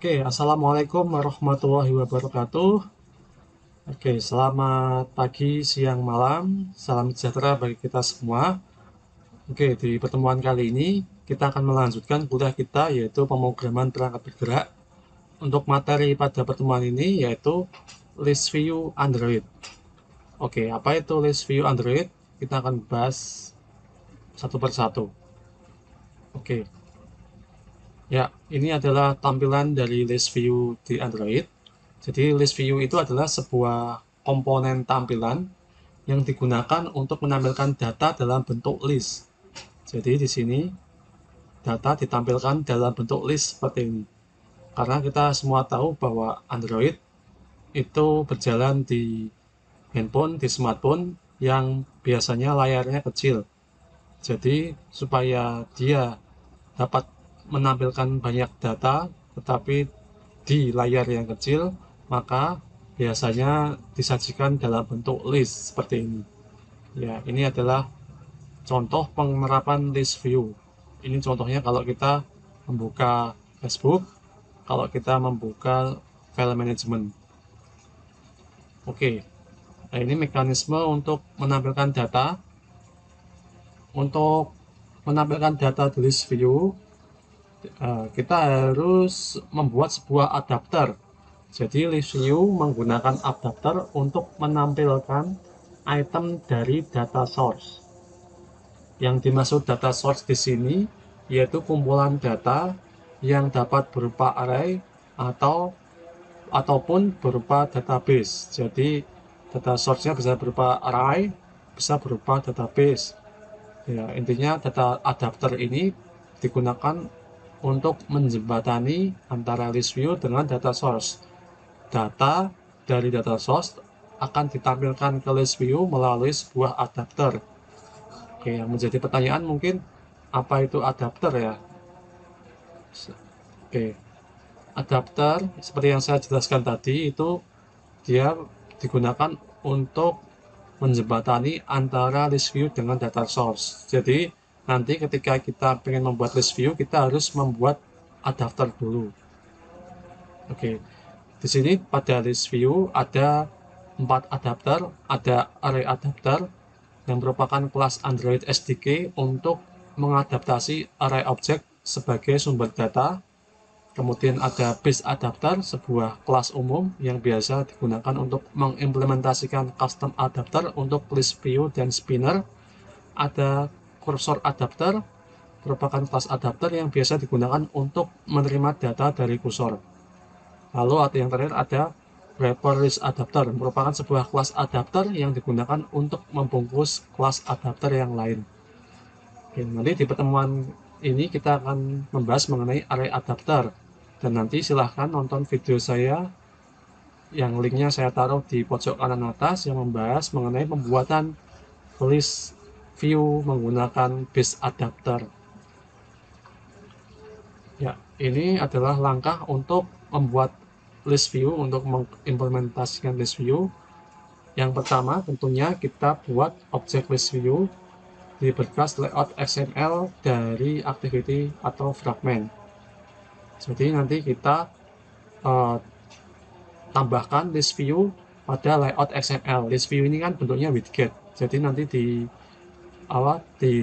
Oke, assalamualaikum warahmatullahi wabarakatuh. Oke, selamat pagi, siang, malam. Salam sejahtera bagi kita semua. Oke, di pertemuan kali ini kita akan melanjutkan kuliah kita yaitu pemrograman perangkat bergerak. Untuk materi pada pertemuan ini yaitu list view Android. Oke, apa itu list view Android? Kita akan bahas satu persatu. Oke, ya, ini adalah tampilan dari list view di Android. Jadi list view itu adalah sebuah komponen tampilan yang digunakan untuk menampilkan data dalam bentuk list. Jadi di sini data ditampilkan dalam bentuk list seperti ini. Karena kita semua tahu bahwa Android itu berjalan di handphone, di smartphone yang biasanya layarnya kecil. Jadi supaya dia dapat menampilkan banyak data tetapi di layar yang kecil, maka biasanya disajikan dalam bentuk list seperti ini. Ya, ini adalah contoh penerapan list view. Ini contohnya kalau kita membuka Facebook, kalau kita membuka file management. Oke, nah ini mekanisme untuk menampilkan data. Untuk menampilkan data di list view, kita harus membuat sebuah adapter. Jadi list view menggunakan adapter untuk menampilkan item dari data source. Yang dimaksud data source di sini yaitu kumpulan data yang dapat berupa array ataupun berupa database. Jadi data source-nya bisa berupa array, bisa berupa database. Ya, intinya data adapter ini digunakan untuk menjembatani antara list view dengan data source. Data dari data source akan ditampilkan ke list view melalui sebuah adapter. Oke, yang menjadi pertanyaan mungkin apa itu adapter ya? Oke, adapter seperti yang saya jelaskan tadi itu dia digunakan untuk menjembatani antara list view dengan data source. Jadi nanti ketika kita ingin membuat list view, kita harus membuat adapter dulu. Oke, di sini pada list view ada 4 adapter, ada array adapter yang merupakan kelas Android SDK untuk mengadaptasi array object sebagai sumber data. Kemudian ada base adapter, sebuah kelas umum yang biasa digunakan untuk mengimplementasikan custom adapter untuk list view dan spinner. Ada cursor adapter, merupakan kelas adapter yang biasa digunakan untuk menerima data dari kursor. Lalu ada yang terakhir ada wrapper list adapter, merupakan sebuah kelas adapter yang digunakan untuk membungkus kelas adapter yang lain. Oke, nanti di pertemuan ini kita akan membahas mengenai array adapter. Dan nanti silahkan nonton video saya yang linknya saya taruh di pojok kanan atas yang membahas mengenai pembuatan list view menggunakan base adapter. Ya, ini adalah langkah untuk membuat list view, untuk mengimplementasikan list view. Yang pertama tentunya kita buat objek list view di berkas layout XML dari activity atau fragment. Jadi nanti kita uh, tambahkan list view pada layout XML. List view ini kan bentuknya widget. Jadi nanti di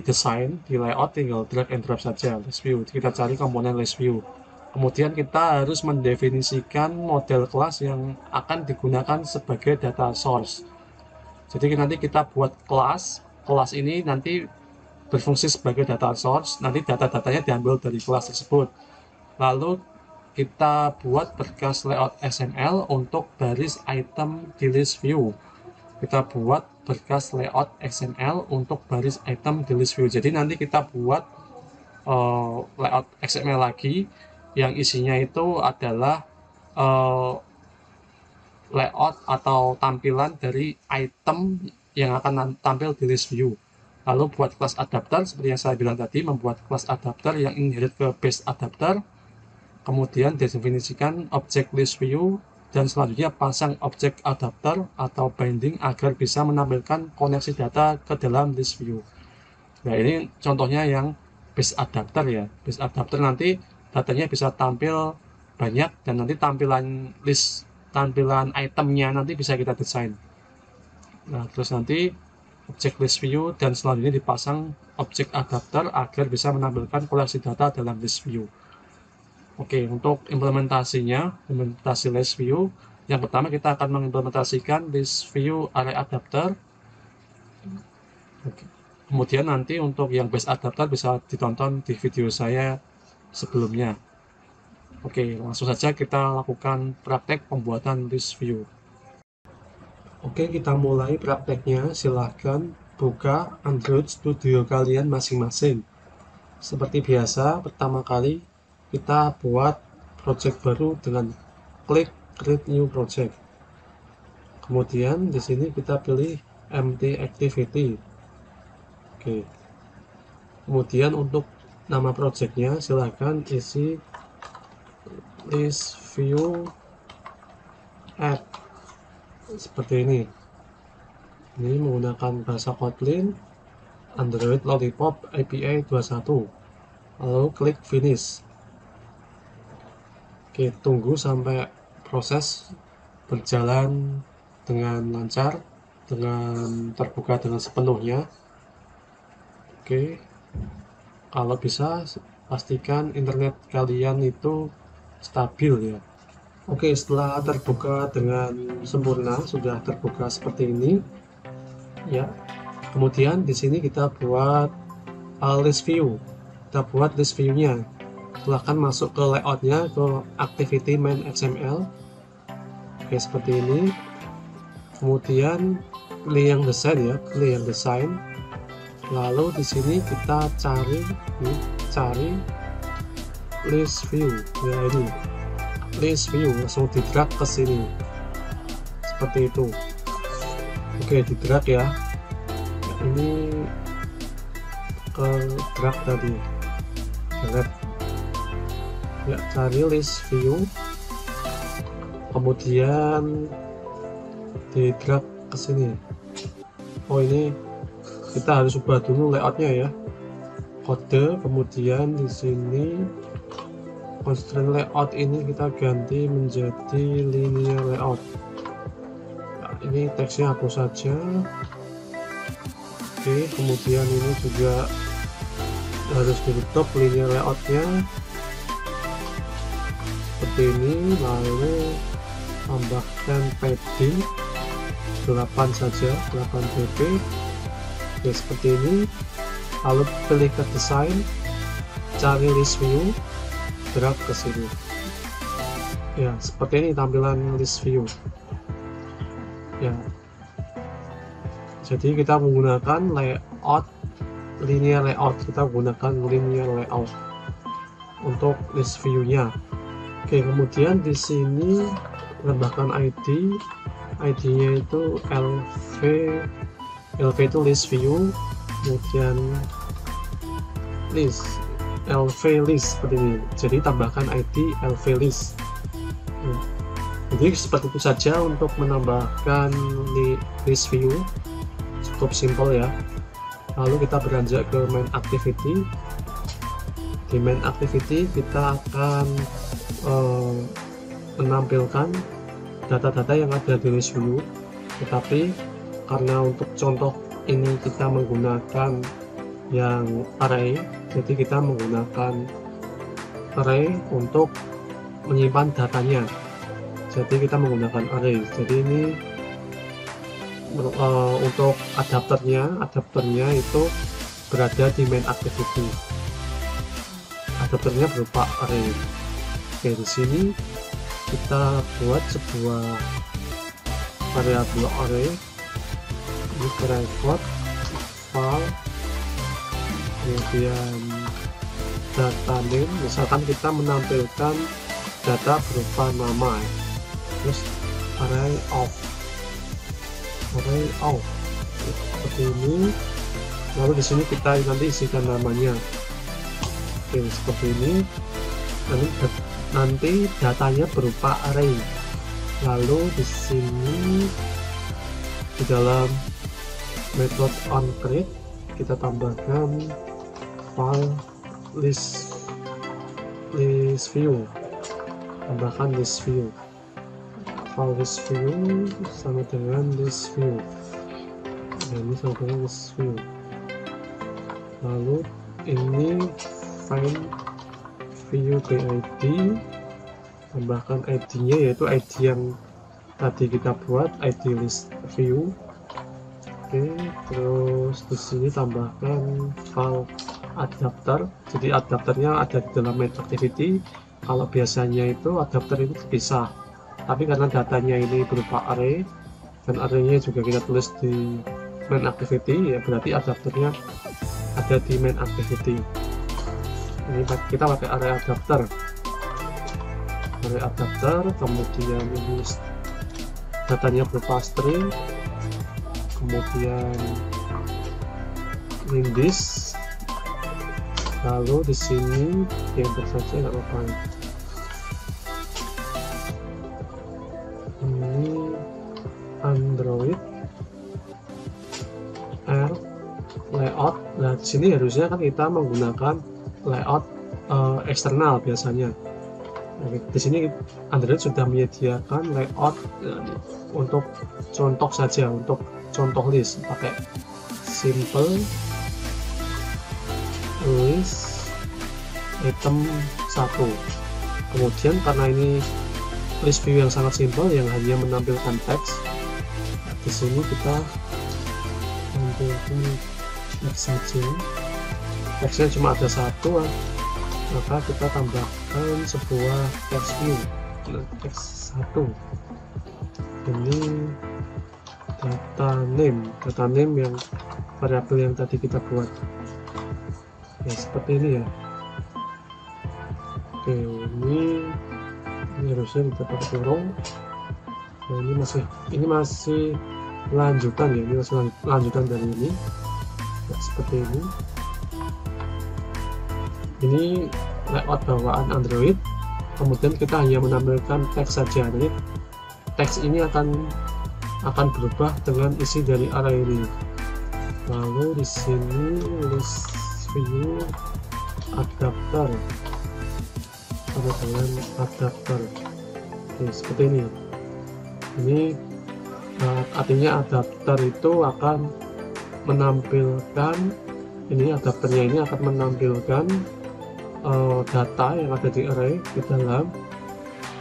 desain, di layout tinggal drag and drop saja list view. Kita cari komponen list view. Kemudian kita harus mendefinisikan model kelas yang akan digunakan sebagai data source. Jadi nanti kita buat kelas ini nanti berfungsi sebagai data source, nanti data-datanya diambil dari kelas tersebut. Lalu kita buat berkas layout XML untuk baris item di list view. Kita buat berkas layout XML untuk baris item di list view. Jadi nanti kita buat layout XML lagi yang isinya itu adalah layout atau tampilan dari item yang akan tampil di list view. Lalu buat kelas adapter seperti yang saya bilang tadi, membuat kelas adapter yang inherit ke base adapter, kemudian definisikan objek list view, dan selanjutnya pasang objek adapter atau binding agar bisa menampilkan koneksi data ke dalam list view. Nah, ini contohnya yang base adapter ya. Base adapter nanti datanya bisa tampil banyak, dan nanti tampilan itemnya nanti bisa kita desain. Nah, terus nanti objek list view, dan selanjutnya dipasang objek adapter agar bisa menampilkan koleksi data dalam list view. Oke, untuk implementasi list view, yang pertama kita akan mengimplementasikan list view array adapter. Oke. Kemudian nanti untuk yang base adapter bisa ditonton di video saya sebelumnya. Oke, langsung saja kita lakukan praktek pembuatan list view. Oke, kita mulai prakteknya. Silahkan buka Android Studio kalian masing-masing. Seperti biasa, pertama kali kita buat project baru dengan klik Create New Project. Kemudian di sini kita pilih Empty Activity. Oke. Kemudian untuk nama projectnya silahkan isi list view add seperti ini. Ini menggunakan bahasa Kotlin, Android Lollipop API 21. Lalu klik finish. Oke, tunggu sampai proses berjalan dengan lancar, dengan terbuka dengan sepenuhnya. Oke, kalau bisa pastikan internet kalian itu stabil ya. Oke, setelah terbuka dengan sempurna, sudah terbuka seperti ini ya. Kemudian di sini kita buat list view. Kita buat list view-nya. Silahkan masuk ke layout-nya, ke activity main XML. Oke, seperti ini. Kemudian pilih yang desain ya, pilih yang desain. Lalu di sini kita cari list view ya, ini list view, langsung di drag ke sini seperti itu. Oke, di drag ya, ini ke drag tadi, delete ya, cari list view, kemudian di drag ke sini. Oh, ini kita harus ubah dulu layoutnya ya, kode, kemudian di sini constraint layout ini kita ganti menjadi linear layout. Nah, ini teksnya hapus saja. Oke, kemudian ini juga harus ditutup linear layoutnya seperti ini. Lalu tambahkan padding 8 saja, 8 dp. Oke, seperti ini. Lalu pilih ke desain, cari list view, drag ke sini ya, seperti ini tampilan list view ya. Jadi kita menggunakan layout linear layout, untuk list view nya. Oke, kemudian di sini tambahkan ID nya itu LV itu list view, kemudian LV list seperti ini. Jadi tambahkan ID LV list. Jadi seperti itu saja untuk menambahkan list view, cukup simpel ya. Lalu kita beranjak ke main activity. Di main activity kita akan menampilkan data-data yang ada di list view, tetapi karena untuk contoh ini kita menggunakan yang array, jadi kita menggunakan array untuk menyimpan datanya. Jadi kita menggunakan array. Jadi ini untuk adapternya itu berada di main activity. Adapternya berupa array. Oke, di sini kita buat sebuah variabel array. Ini record file, kemudian data name, misalkan kita menampilkan data berupa nama, terus array of seperti ini. Lalu di sini kita nanti isikan namanya. Oke, seperti ini. Nanti datanya berupa array. Lalu di sini di dalam method onCreate kita tambahkan file list view. tambahkan list view. File list view sama dengan list view. Nah, ini sama dengan list view. Lalu ini find view BID, tambahkan ID-nya yaitu ID yang tadi kita buat, ID list view. Oke, terus di sini tambahkan file adapter. Jadi adapternya ada di dalam main activity. Kalau biasanya itu adapter itu terpisah, tapi karena datanya ini berupa array dan arraynya juga kita tulis di main activity, ya berarti adapternya ada di main activity. Ini kita pakai array adapter. Array adapter, kemudian ini datanya berupa string, kemudian list, lalu di sini enter saja nggak apa-apa. Ini Android R layout. Nah di sini harusnya kan kita menggunakan layout eksternal biasanya. Nah, di sini Android sudah menyediakan layout untuk contoh saja, untuk contoh list pakai simple list item 1. Kemudian karena ini list view yang sangat simple yang hanya menampilkan teks, di sini kita tampilkan teks saja. Teksnya cuma ada satu, maka kita tambahkan sebuah text view, teks 1. Ini data name yang variabel yang tadi kita buat ya, seperti ini ya. Oke, ini harusnya kita pakai kurung. Nah, ini masih lanjutan ya, ini masih lanjutan dari ini ya, seperti ini. Ini layout bawaan Android, kemudian kita hanya menampilkan teks saja. Jadi teks ini akan berubah dengan isi dari array ini. Lalu di sini list view adapter sama dengan adapter. Oke, seperti ini. Ini artinya adapter itu akan menampilkan, ini adapternya ini akan menampilkan data yang ada di array di dalam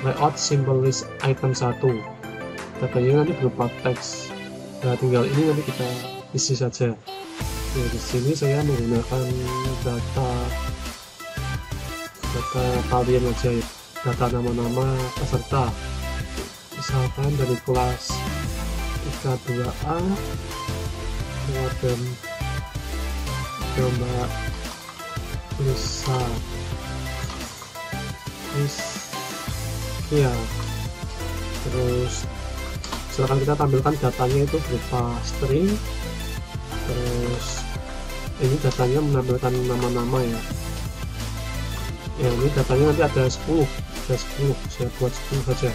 layout simple list item 1. Datanya nanti berupa teks. Nah, tinggal ini nanti kita isi saja. Nah, di sini saya menggunakan data kalian aja ya, data nama-nama peserta. Misalkan dari kelas IK2A dan Mbak Lisa ya. Terus silakan kita tampilkan datanya itu berupa string. Terus ini datanya menampilkan nama-nama ya. Ya, ini datanya nanti ada 10, saya buat 10 saja.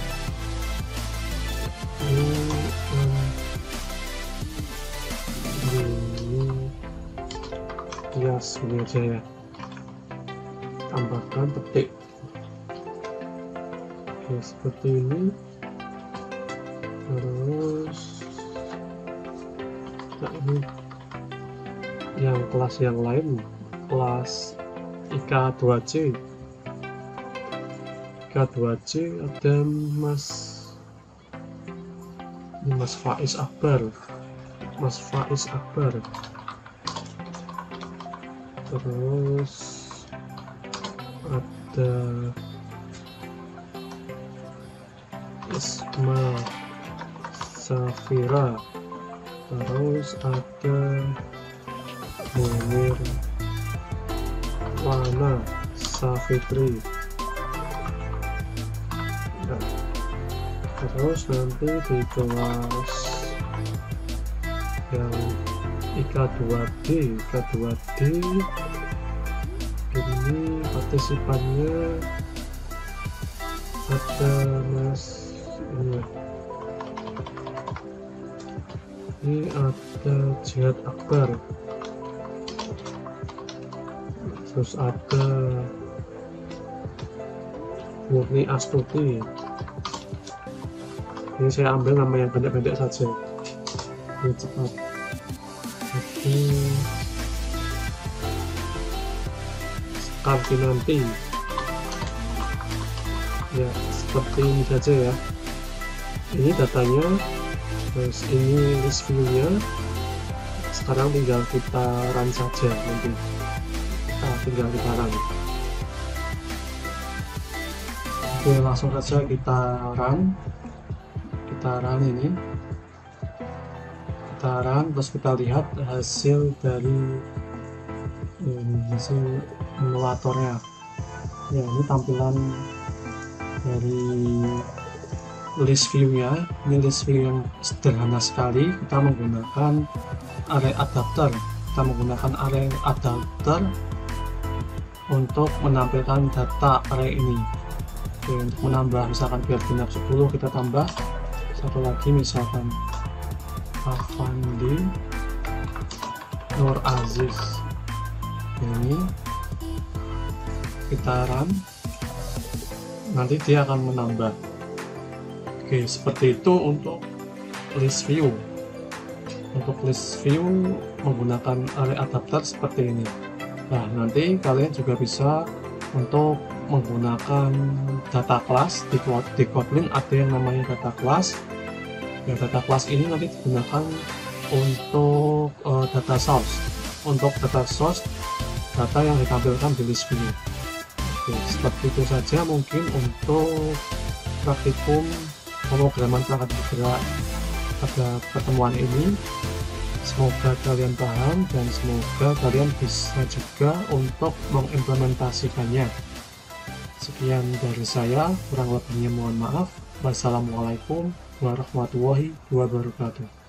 Ya, segini aja ya. Tambahkan petik. Oke, seperti ini. Terus nah, ini yang kelas yang lain, kelas IK2C ada Mas Faiz Akbar. Terus ada Isma Safira, terus ada Munir Wana Safitri. Nah, terus nanti di kelas yang IK2D ini partisipannya ada Mas ini ada Jihad Akbar, terus ada Murni Astuti. Ini saya ambil nama yang pendek-pendek saja biar cepat. Oke, Skartinanti. Ya, seperti ini saja ya. Ini datanya, terus ini list view-nya. Sekarang tinggal kita run saja, nanti tinggal kita run. Oke, langsung saja kita run ini, kita run, terus kita lihat hasil dari hasil emulatornya. Ya, ini tampilan dari list view-nya. Ini list view yang sederhana sekali. Kita menggunakan array adapter. Untuk menampilkan data array ini. Oke, untuk menambah misalkan biar genap 10 kita tambah satu lagi, misalkan Afandi Nur Aziz. Ini kita run, nanti dia akan menambah. Oke, seperti itu untuk list view. Untuk list view menggunakan array adapter seperti ini. Nah, nanti kalian juga bisa untuk menggunakan data class di Kotlin. Ada yang namanya data class. Ya, data class ini nanti digunakan untuk data source. Untuk data source, data yang ditampilkan di list view. Oke, seperti itu saja mungkin untuk praktikum pemrograman perangkat bergerak pada pertemuan ini. Semoga kalian paham dan semoga kalian bisa juga untuk mengimplementasikannya. Sekian dari saya, kurang lebihnya mohon maaf. Wassalamualaikum warahmatullahi wabarakatuh.